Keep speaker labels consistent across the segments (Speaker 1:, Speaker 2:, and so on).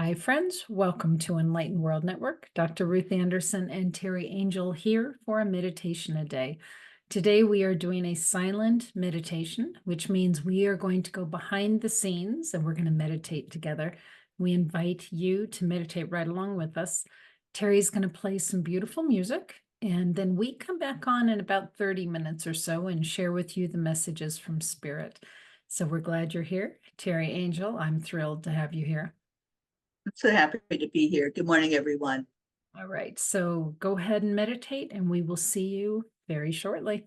Speaker 1: Hi, friends. Welcome to Enlightened World Network. Dr. Ruth Anderson and Teri Angel here for a meditation a day. Today, we are doing a silent meditation, which means we are going to go behind the scenes and we're going to meditate together. We invite you to meditate right along with us. Teri's going to play some beautiful music, and then we come back on in about 30 minutes or so and share with you the messages from Spirit. So we're glad you're here. Teri Angel, I'm thrilled to have you here.
Speaker 2: I'm so happy to be here. Good morning, everyone.
Speaker 1: All right, so go ahead and meditate, and we will see you very shortly.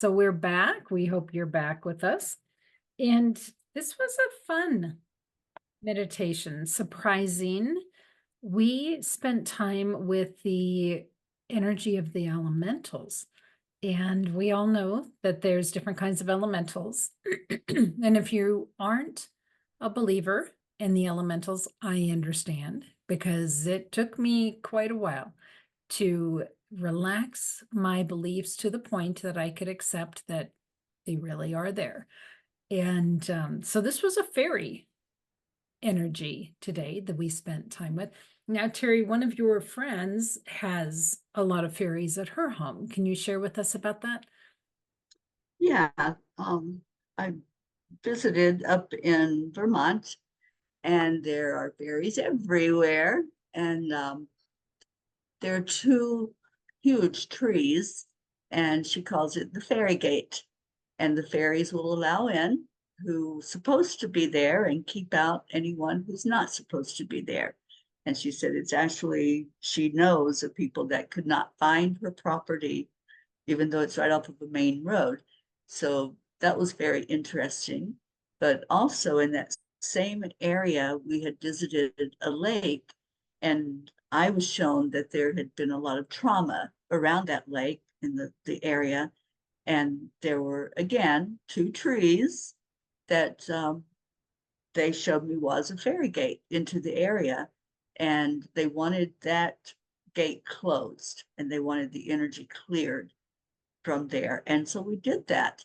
Speaker 1: So we're back. We hope you're back with us. And this was a fun meditation, surprising. We spent time with the energy of the elementals. And we all know that there's different kinds of elementals. And if you aren't a believer in the elementals, I understand because it took me quite a while to relax my beliefs to the point that I could accept that they really are there. And so this was a fairy energy today that we spent time with. Now, Teri, one of your friends has a lot of fairies at her home. Can you share with us about that?
Speaker 2: Yeah, I visited up in Vermont, and there are fairies everywhere. And there are two huge trees, and she calls it the fairy gate. And the fairies will allow in who's supposed to be there and keep out anyone who's not supposed to be there. And she said it's actually, she knows of people that could not find her property, even though it's right off of a main road. So that was very interesting. But also in that same area, we had visited a lake, and I was shown that there had been a lot of trauma around that lake in the area. And there were, again, two trees that they showed me was a ferry gate into the area. And they wanted that gate closed and they wanted the energy cleared from there. And so we did that,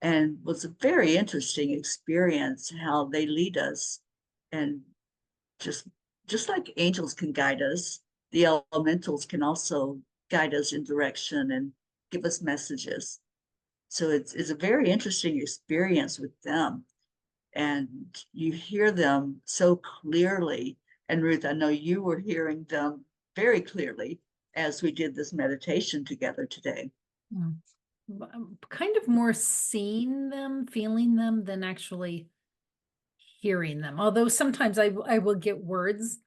Speaker 2: and it was a very interesting experience how they lead us. And just just like angels can guide us, the elementals can also guide us in direction and give us messages. So it's a very interesting experience with them. And you hear them so clearly. And Ruth, I know you were hearing them very clearly as we did this meditation together today.
Speaker 1: Mm. Kind of more seeing them, feeling them than actually hearing them. Although sometimes I will get words,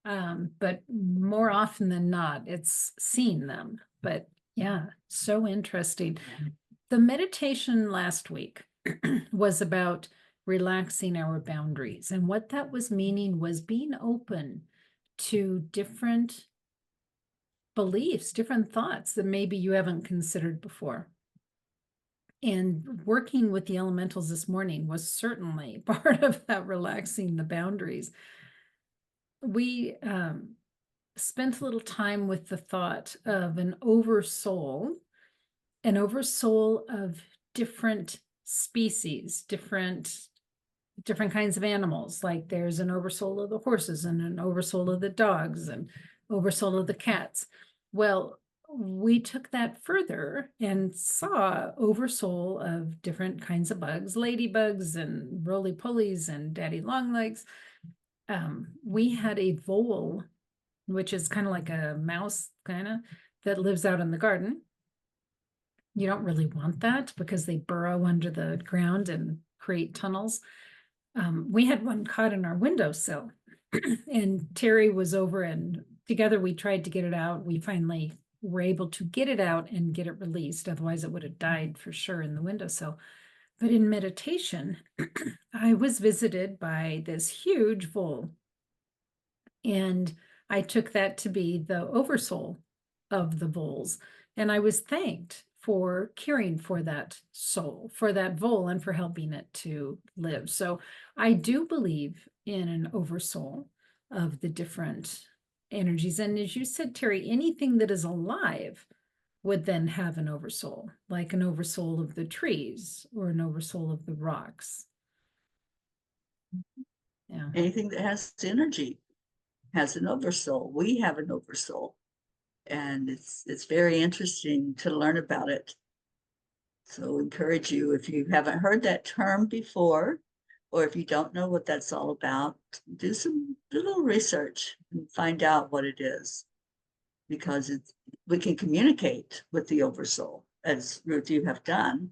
Speaker 1: but more often than not, it's seeing them. But yeah, so interesting. The meditation last week was about relaxing our boundaries. And what that was meaning was being open to different beliefs, different thoughts that maybe you haven't considered before. And working with the elementals this morning was certainly part of that relaxing the boundaries. We spent a little time with the thought of an oversoul of different species, different kinds of animals. Like there's an oversoul of the horses and an oversoul of the dogs and oversoul of the cats. Well, we took that further and saw oversoul of different kinds of bugs, ladybugs and roly-polies and daddy longlegs. We had a vole, which is kind of like a mouse, that lives out in the garden. You don't really want that because they burrow under the ground and create tunnels. We had one caught in our windowsill, and Teri was over, and together we tried to get it out. We finally were able to get it out and get it released. Otherwise, it would have died for sure in the windowsill. But in meditation, I was visited by this huge vole, and I took that to be the oversoul of the voles. And I was thanked for caring for that soul, for that vole, and for helping it to live. So I do believe in an oversoul of the different energies. And as you said, Teri, anything that is alive would then have an oversoul, like an oversoul of the trees or an oversoul of the rocks. Yeah.
Speaker 2: Anything that has energy has an oversoul. We have an oversoul, and it's very interesting to learn about it. So encourage you, if you haven't heard that term before, or if you don't know what that's all about, do a little research and find out what it is, because we can communicate with the oversoul, as Ruth, you have done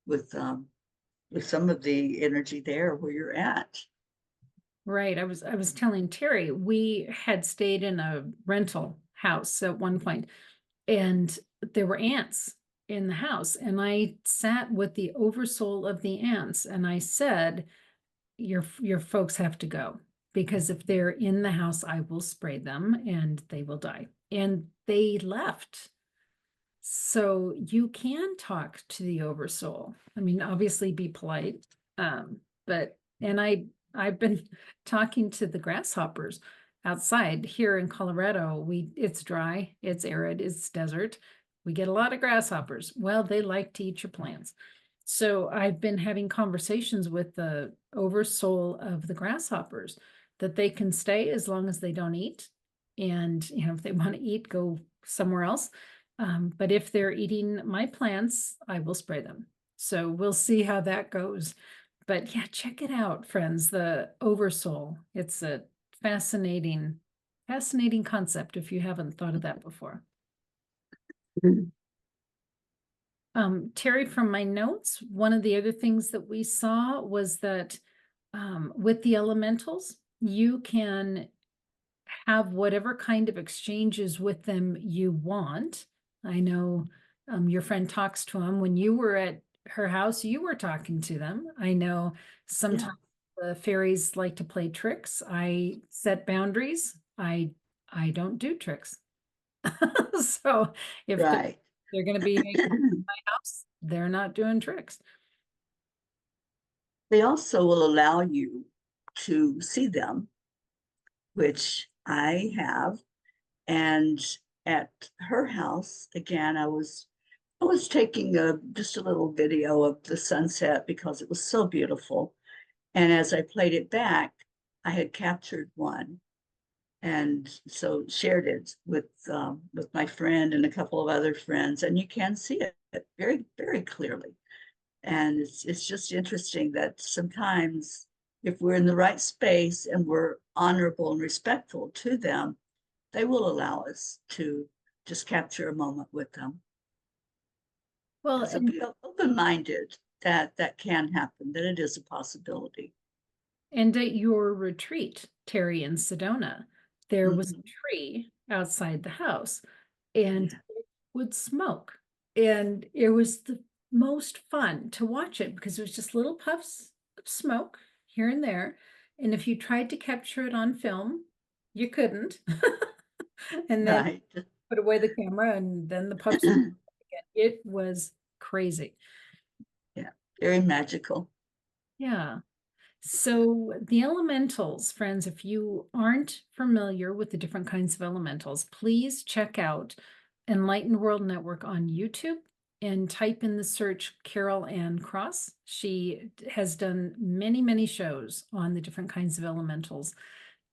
Speaker 2: with some of the energy there where you're at.
Speaker 1: Right. I was telling Teri, we had stayed in a rental house at one point, and there were ants in the house. And I sat with the oversoul of the ants and I said, your folks have to go because if they're in the house, I will spray them and they will die. And they left. So you can talk to the oversoul. I mean, obviously be polite. But and I've been talking to the grasshoppers outside here in Colorado. It's dry, it's arid, it's desert. We get a lot of grasshoppers. Well, they like to eat your plants. So I've been having conversations with the oversoul of the grasshoppers that they can stay as long as they don't eat. And if they want to eat, go somewhere else. But if they're eating my plants, I will spray them. So we'll see how that goes. But yeah, check it out, friends. The oversoul. It's a fascinating, fascinating concept if you haven't thought of that before.
Speaker 2: Mhm.
Speaker 1: Teri, from my notes, one of the other things that we saw was that with the elementals, you can have whatever kind of exchanges with them you want. I know your friend talks to them. When you were at her house, you were talking to them. I know
Speaker 2: Yeah,
Speaker 1: sometimes the fairies like to play tricks. I set boundaries. I don't do tricks. So if
Speaker 2: right.
Speaker 1: they're going to be hanging in my house, they're not doing tricks.
Speaker 2: They also will allow you to see them, which I have. And at her house, again, I was taking just a little video of the sunset because it was so beautiful. And as I played it back, I had captured one and so shared it with my friend and a couple of other friends, and you can see it very, very clearly. And it's just interesting that sometimes if we're in the right space and we're honorable and respectful to them, they will allow us to just capture a moment with them.
Speaker 1: Well,
Speaker 2: So
Speaker 1: and
Speaker 2: be open-minded that that can happen, that it is a possibility.
Speaker 1: And at your retreat, Terry in Sedona, there was a
Speaker 2: Mhm.
Speaker 1: tree outside the house and
Speaker 2: Yeah,
Speaker 1: it would smoke. And it was the most fun to watch it because it was just little puffs of smoke here and there. And if you tried to capture it on film, you couldn't. And then
Speaker 2: right.
Speaker 1: put away the camera and then the puffs would again. It was crazy.
Speaker 2: Yeah, very magical.
Speaker 1: Yeah. So the elementals, friends, if you aren't familiar with the different kinds of elementals, please check out Enlightened World Network on YouTube and type in the search Carol Ann Cross. She has done many, many shows on the different kinds of elementals,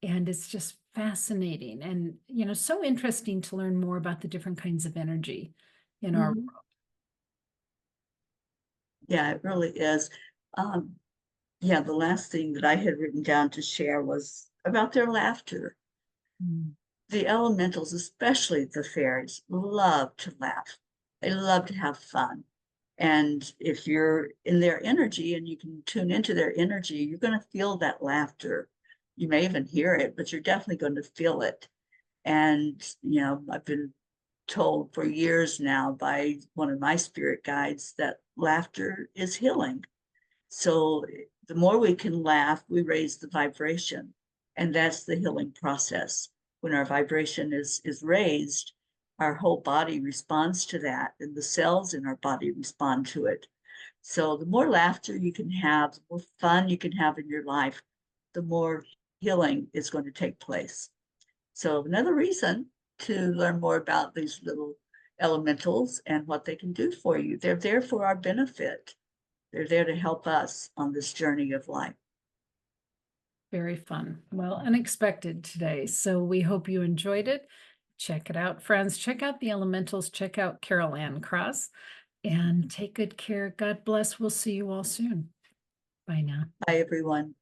Speaker 1: and it's just fascinating and, so interesting to learn more about the different kinds of energy in our
Speaker 2: Mhm. Yeah, it really is. Um, yeah, the last thing that I had written down to share was about their laughter.
Speaker 1: world.
Speaker 2: The elementals, especially the fairies, love to laugh. They love to have fun. And if you're in their energy and you can tune into their energy, you're going to feel that laughter. You may even hear it, but you're definitely going to feel it. And, I've been told for years now by one of my spirit guides that laughter is healing. So the more we can laugh, we raise the vibration. And that's the healing process. When our vibration is raised, our whole body responds to that, and the cells in our body respond to it. So the more laughter you can have, the more fun you can have in your life, the more healing is going to take place. So another reason to learn more about these little elementals and what they can do for you. They're there for our benefit. They're there to help us on this journey of life.
Speaker 1: Very fun. Well, unexpected today. So we hope you enjoyed it. Check it out, friends. Check out the elementals. Check out Carol Ann Cross and take good care. God bless. We'll see you all soon. Bye now.
Speaker 2: Bye, everyone.